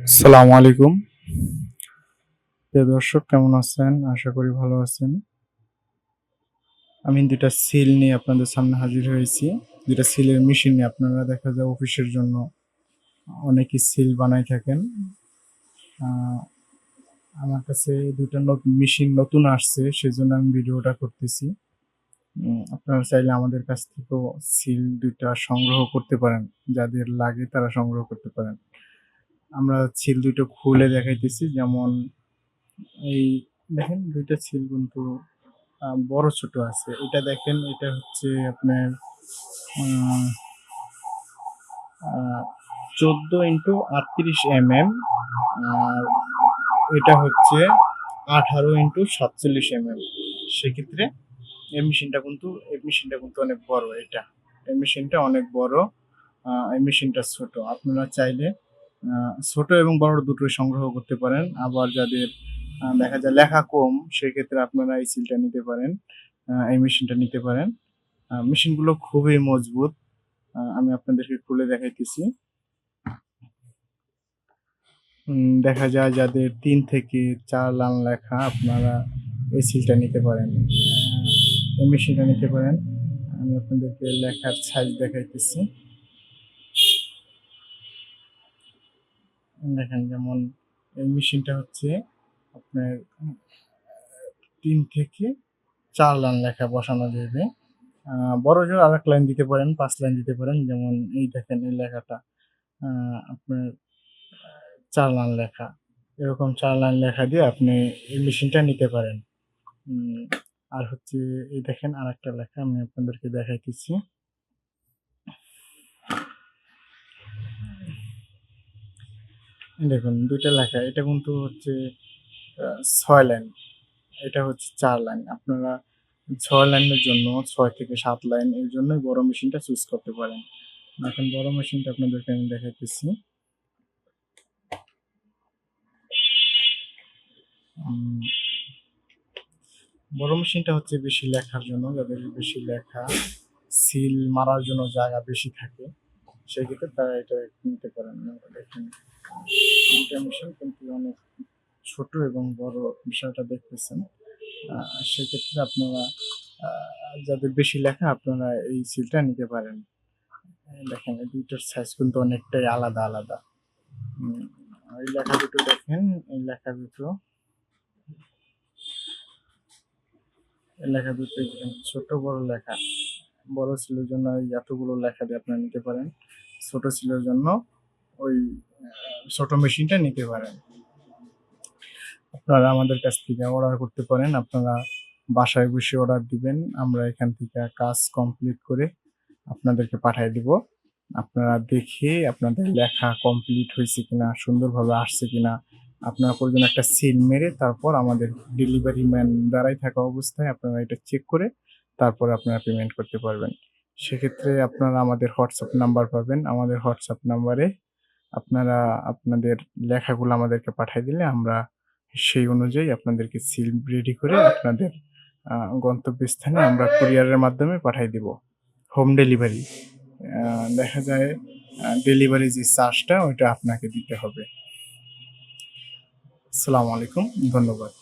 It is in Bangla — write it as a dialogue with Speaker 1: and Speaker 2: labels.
Speaker 1: আসসালামু আলাইকুম। প্রিয় দর্শক, কেমন আছেন? আশা করি ভালো আছেন। আমি ২ টা সিল নিয়ে আপনাদের সামনে হাজির হয়েছি। ২ টা সিলের মেশিন নিয়ে আপনারা দেখা যায় অফিসের জন্য অনেকেই সিল বানায় থাকেন। আ আমার কাছে ২ টা মেশিন নতুন আসছে, সেজন্য আমি ভিডিওটা করতেছি। আপনারা চাইলে আমাদের কাছ থেকেও সিল ২ টা সংগ্রহ করতে পারেন। যাদের লাগে তারা সংগ্রহ করতে পারেন। আমরা সিল ২ টা খুলে দেখাইতেছি। যেমন এই দেখেন, ২ টা সিল কিন্তু বড় ছোট আছে। এটা দেখেন, এটা হচ্ছে আপনার উম আ ১৪x৩৮ আর এটা হচ্ছে ১৮x৪৭ সেক্ষেত্রে এই মেশিনটা কিন্তু অনেক বড় এটা। এই মেশিনটা অনেক বড়। এই মেশিনটা ছোট। আপনারা চাইলে ছোট এবং বড় দুটোই সংগ্রহ করতে পারেন। আবার যাদের দেখা যায় লেখা কম, সেক্ষেত্রে আপনারা এই সিলটা নিতে পারেন। এই মেশিনটা নিতে পারেন। মেশিনগুলো খুবই মজবুত। আমি আপনাদেরকে খুলে দেখাইতেছি। দেখা যায় যাদের ৩ থেকে ৪ লাইন লেখা, আপনারা এই সিলটা নিতে পারেন। এই মেশিনটা নিতে পারেন। আমি আপনাদেরকে লেখার সাইজ দেখাইতেছি। দেখেন, যেমন এই মেশিনটা হচ্ছে আপনার ৩ থেকে ৪ লাইন লেখা বসানো যাবে। বড় জোর আরেক লাইন দিতে পারেন, ৫ লাইন দিতে পারেন। যেমন এই দেখেন, এই লেখাটা আ আপনার ৪ লাইন লেখা। এরকম ৪ লাইন লেখা দিয়ে আপনি এই মেশিনটা নিতে পারেন। উম আর হচ্ছে এই দেখেন, আরেকটা লেখা আমি আপনাদেরকে দেখাইতেছি। দেখুন, ২ টা লেখা। এটা কিন্তু হচ্ছে ৬ লাইন। এটা হচ্ছে ৪ লাইন। আপনারা ৬ লাইনের জন্য ৬ থেকে ৭ লাইন এর জন্যই বড় মেশিনটা চুজ করতে পারেন। এখন বড় মেশিনটা আপনাদেরকে আমি দেখাইতেছি। উম বড় মেশিনটা হচ্ছে বেশি লেখার জন্য, যাদের বেশি লেখা, সিল মারার জন্য জায়গা বেশি থাকে, সেক্ষেত্রে তারা এটা নিতে পারেন। দেখেন, ২ টা মেশিন কিন্তু অনেক ছোট এবং বড়, বিষয়টা দেখতেছেন। সেক্ষেত্রে আপনারা যাদের বেশি লেখা, আপনারা এই সিলটা নিতে পারেন। দেখেন, এই ২ টার সাইজ কিন্তু অনেকটাই আলাদা, আলাদা। উম এই লেখা দুটো দেখেন, এই লেখা দুটো, এই লেখা দুটো ছোট বড় লেখা। বড় সিলের জন্য এই এতগুলো লেখা দিয়ে আপনারা নিতে পারেন। ছোট সিলের জন্য ওই ছোট মেশিনটা নিতে পারেন। আপনারা আমাদের কাছ থেকে অর্ডার করতে পারেন। আপনারা বাসায় বসে অর্ডার দিবেন। আমরা এখান থেকে কাজ কমপ্লিট করে আপনাদেরকে পাঠায় দিব। আপনারা দেখে আপনাদের লেখা কমপ্লিট হইছে কিনা, সুন্দরভাবে আসছে কিনা, আপনারা প্রয়োজনে একটা সিল মেরে তারপর আমাদের ডেলিভারি ম্যান দাঁড়ায় থাকা অবস্থায় আপনারা এটা চেক করে তারপরে আপনারা পেমেন্ট করতে পারবেন। সেক্ষেত্রে আপনারা আমাদের হোয়াটসঅ্যাপ নাম্বার পাবেন। আমাদের হোয়াটসঅ্যাপ নাম্বারে আপনারা আপনাদের লেখাগুলো আমাদেরকে পাঠায় দিলে আমরা সেই অনুযায়ী আপনাদেরকে সিল রেডি করে আপনাদের আ গন্তব্যস্থানে আমরা কুরিয়ারের মাধ্যমে পাঠায় দিব। Home delivery. আ দেখা যায় ডেলিভারি যে চার্জটা ওইটা আপনাকে দিতে হবে। আসসালামু আলাইকুম। ধন্যবাদ।